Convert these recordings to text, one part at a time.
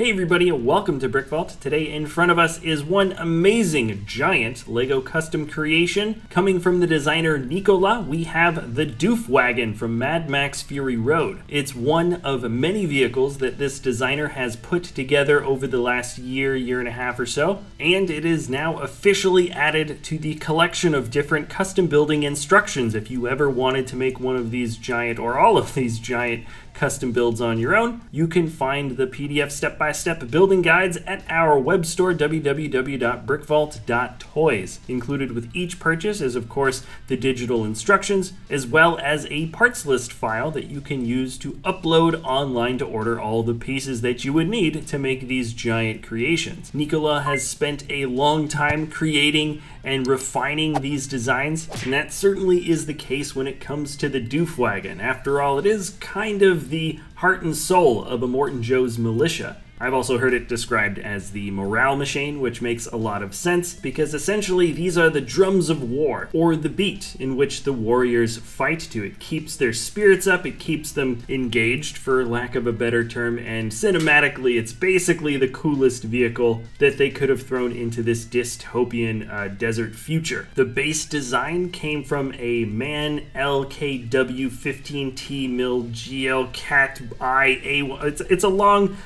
Hey everybody, welcome to BrickVault. Today in front of us is one amazing giant Lego custom creation. Coming from the designer Nicola, we have the Doof Wagon from Mad Max Fury Road. It's one of many vehicles that this designer has put together over the last year and a half or so, and it is now officially added to the collection of different custom building instructions. If you ever wanted to make one of these giant, or all of these giant custom builds on your own, you can find the PDF step-by-step building guides at our web store, www.brickvault.toys. Included with each purchase is, of course, the digital instructions, as well as a parts list file that you can use to upload online to order all the pieces that you would need to make these giant creations. Nicola has spent a long time creating and refining these designs, and that certainly is the case when it comes to the Doof Wagon. After all, it is kind of the heart and soul of Immortan Joe's militia. I've also heard it described as the morale machine, which makes a lot of sense because essentially these are the drums of war, or the beat in which the warriors fight to. It keeps their spirits up, it keeps them engaged, for lack of a better term, and cinematically it's basically the coolest vehicle that they could have thrown into this dystopian desert future. The base design came from a MAN LKW 15T Mil GL Cat IA. It's a long,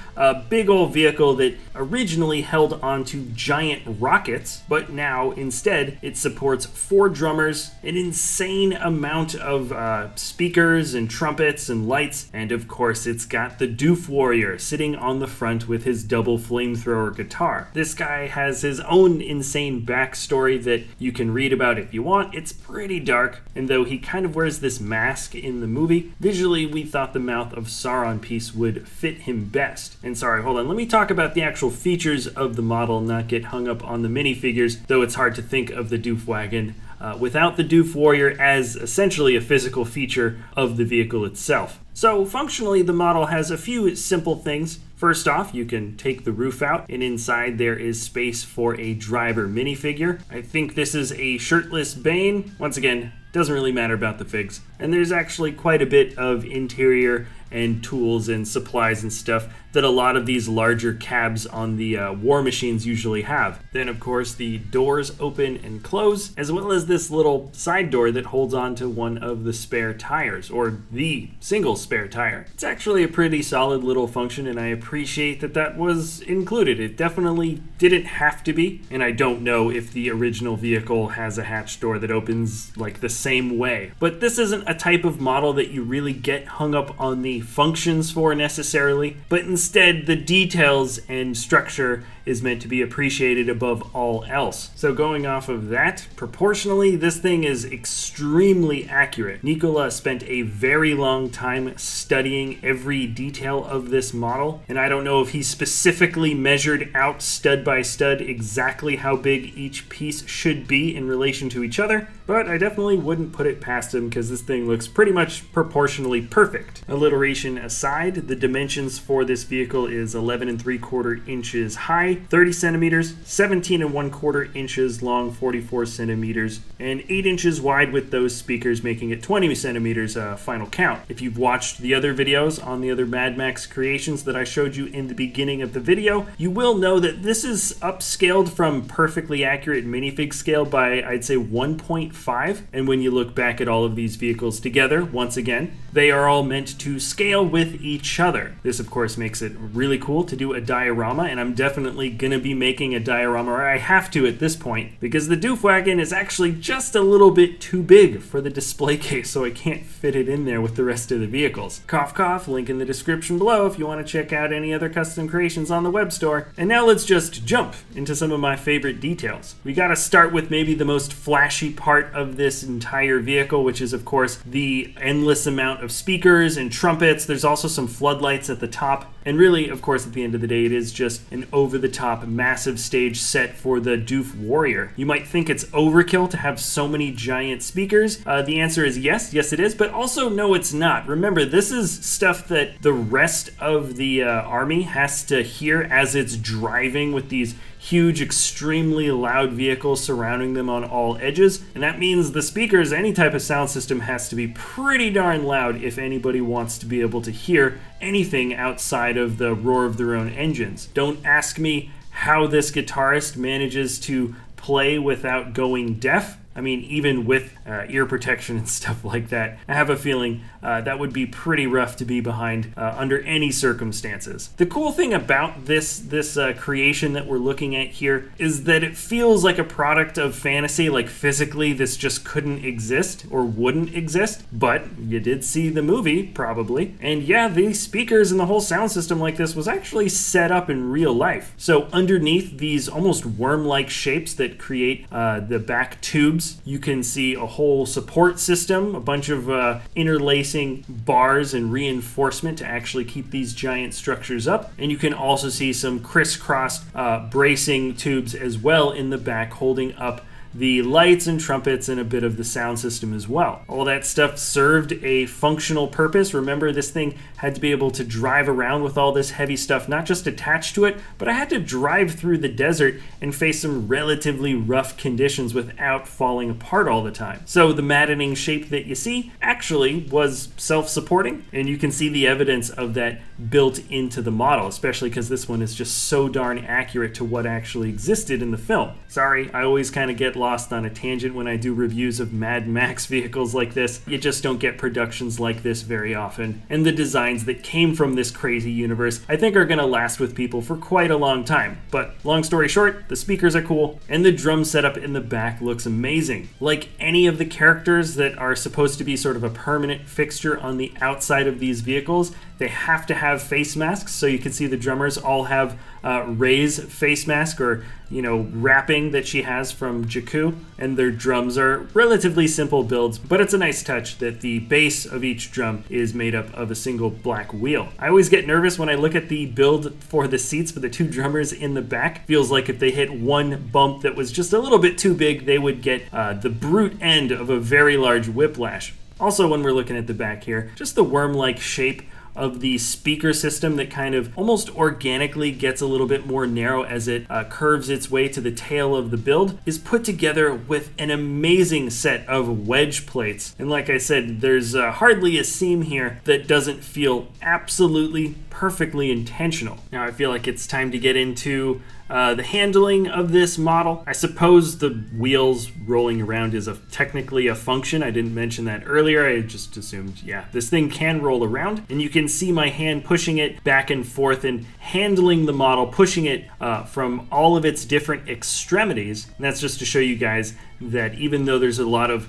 big old vehicle that originally held onto giant rockets, but now instead it supports 4 drummers, an insane amount of speakers and trumpets and lights, and of course it's got the Doof Warrior sitting on the front with his double flamethrower guitar. This guy has his own insane backstory that you can read about if you want. It's pretty dark, and though he kind of wears this mask in the movie, visually we thought the mouth of Sauron piece would fit him best. And sorry, hold on, let me talk about the actual features of the model, not get hung up on the minifigures, though it's hard to think of the Doof Wagon without the Doof Warrior as essentially a physical feature of the vehicle itself. So functionally the model has a few simple things. First off, you can take the roof out, and inside there is space for a driver minifigure. I think this is a shirtless Bane. Once again, doesn't really matter about the figs. And there's actually quite a bit of interior and tools and supplies and stuff that a lot of these larger cabs on the war machines usually have. Then of course the doors open and close, as well as this little side door that holds on to one of the spare tires, or the single spare tire. It's actually a pretty solid little function, and I appreciate that that was included. It definitely didn't have to be, and I don't know if the original vehicle has a hatch door that opens like the same way. But this isn't a type of model that you really get hung up on the functions for necessarily, but instead the details and structure is meant to be appreciated above all else. So going off of that, proportionally this thing is extremely accurate. Nicola spent a very long time studying every detail of this model, and I don't know if he specifically measured out stud by stud exactly how big each piece should be in relation to each other, but I definitely wouldn't put it past him because this thing looks pretty much proportionally perfect. Alliteration aside, the dimensions for this vehicle is 11 3/4 inches high, 30 centimeters, 17 1/4 inches long, 44 centimeters, and 8 inches wide, with those speakers making it 20 centimeters final count. If you've watched the other videos on the other Mad Max creations that I showed you in the beginning of the video, you will know that this is upscaled from perfectly accurate minifig scale by, I'd say, 1.5. And when you look back at all of these vehicles together, once again, they are all meant to scale with each other. This of course makes it really cool to do a diorama, and I'm definitely gonna be making a diorama, or I have to at this point, because the Doof Wagon is actually just a little bit too big for the display case, so I can't fit it in there with the rest of the vehicles. Cough cough, link in the description below if you want to check out any other custom creations on the web store. And now let's just jump into some of my favorite details. We gotta start with maybe the most flashy part of this entire vehicle, which is of course the endless amount of speakers and trumpets. There's also some floodlights at the top, and really of course at the end of the day it is just an over-the-top massive stage set for the Doof Warrior. You might think it's overkill to have so many giant speakers. The answer is yes it is, but also no it's not. Remember, this is stuff that the rest of the army has to hear as it's driving with these huge, extremely loud vehicles surrounding them on all edges, and that means the speakers, any type of sound system, has to be pretty darn loud if anybody wants to be able to hear anything outside of the roar of their own engines. Don't ask me how this guitarist manages to play without going deaf. I mean, even with ear protection and stuff like that, I have a feeling that would be pretty rough to be behind under any circumstances. The cool thing about this creation that we're looking at here is that it feels like a product of fantasy, like physically this just couldn't exist or wouldn't exist, but you did see the movie, probably. And yeah, the speakers and the whole sound system like this was actually set up in real life. So underneath these almost worm-like shapes that create the back tubes, you can see a whole support system, a bunch of interlacing bars and reinforcement to actually keep these giant structures up. And you can also see some crisscrossed bracing tubes as well in the back holding up the lights and trumpets and a bit of the sound system as well. All that stuff served a functional purpose. Remember, this thing had to be able to drive around with all this heavy stuff, not just attached to it, but I had to drive through the desert and face some relatively rough conditions without falling apart all the time. So the maddening shape that you see actually was self-supporting, and you can see the evidence of that built into the model, especially because this one is just so darn accurate to what actually existed in the film. Sorry, I always kind of get lost on a tangent when I do reviews of Mad Max vehicles like this. You just don't get productions like this very often, and the designs that came from this crazy universe I think are going to last with people for quite a long time. But long story short, the speakers are cool, and the drum setup in the back looks amazing. Like any of the characters that are supposed to be sort of a permanent fixture on the outside of these vehicles, they have to have face masks, so you can see the drummers all have Ray's face mask, or wrapping that she has from Jakku, and their drums are relatively simple builds, but it's a nice touch that the base of each drum is made up of a single black wheel. I always get nervous when I look at the build for the seats for the two drummers in the back. Feels like if they hit one bump that was just a little bit too big, they would get the brute end of a very large whiplash. Also, when we're looking at the back here, just the worm-like shape of the speaker system that kind of almost organically gets a little bit more narrow as it curves its way to the tail of the build is put together with an amazing set of wedge plates. And like I said, there's hardly a seam here that doesn't feel absolutely perfectly intentional. Now I feel like it's time to get into the handling of this model. I suppose the wheels rolling around is technically a function. I didn't mention that earlier. I just assumed, yeah, this thing can roll around, and you can see my hand pushing it back and forth and handling the model, pushing it from all of its different extremities. And that's just to show you guys that even though there's a lot of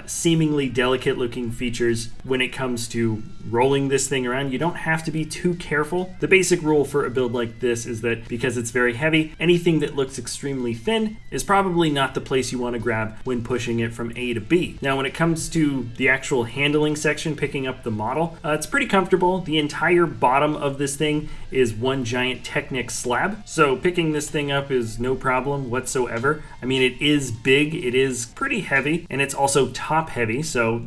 seemingly delicate looking features when it comes to rolling this thing around, you don't have to be too careful. The basic rule for a build like this is that because it's very heavy, anything that looks extremely thin is probably not the place you want to grab when pushing it from A to B. Now when it comes to the actual handling section, picking up the model, it's pretty comfortable. The entire bottom of this thing is one giant Technic slab, so picking this thing up is no problem whatsoever. I mean, it is big, it is pretty heavy, and it's also top heavy, so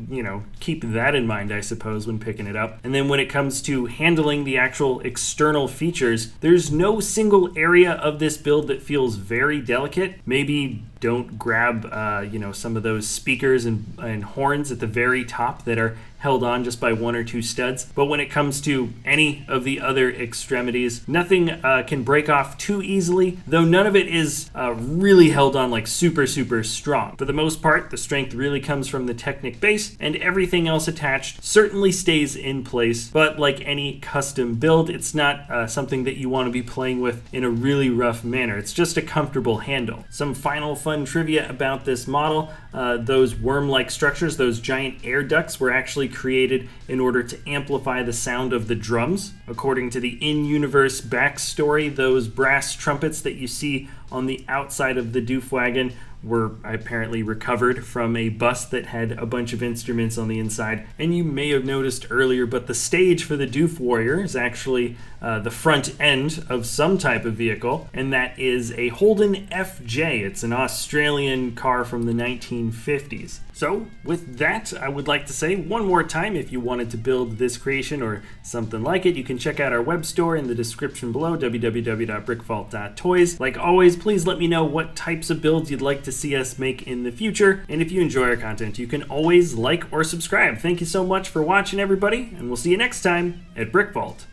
keep that in mind, I suppose, when picking it up. And then when it comes to handling the actual external features, there's no single area of this build that feels very delicate. Maybe don't grab some of those speakers and horns at the very top that are held on just by one or two studs. But when it comes to any of the other extremities, nothing can break off too easily, though none of it is really held on like super strong. For the most part, the strength really comes from the Technic base, and everything else attached certainly stays in place. But like any custom build, it's not something that you want to be playing with in a really rough manner. It's just a comfortable handle. Some final fun trivia about this model: those worm-like structures, those giant air ducts, were actually created in order to amplify the sound of the drums. According to the in-universe backstory, those brass trumpets that you see on the outside of the Doof Wagon were apparently recovered from a bus that had a bunch of instruments on the inside. And you may have noticed earlier, but the stage for the Doof Warrior is actually the front end of some type of vehicle, and that is a Holden FJ. It's an Australian car from the 1950s. So with that, I would like to say one more time, if you wanted to build this creation or something like it, you can check out our web store in the description below, www.brickvault.toys. Like always, please let me know what types of builds you'd like to see us make in the future. And if you enjoy our content, you can always like or subscribe. Thank you so much for watching, everybody, and we'll see you next time at BrickVault.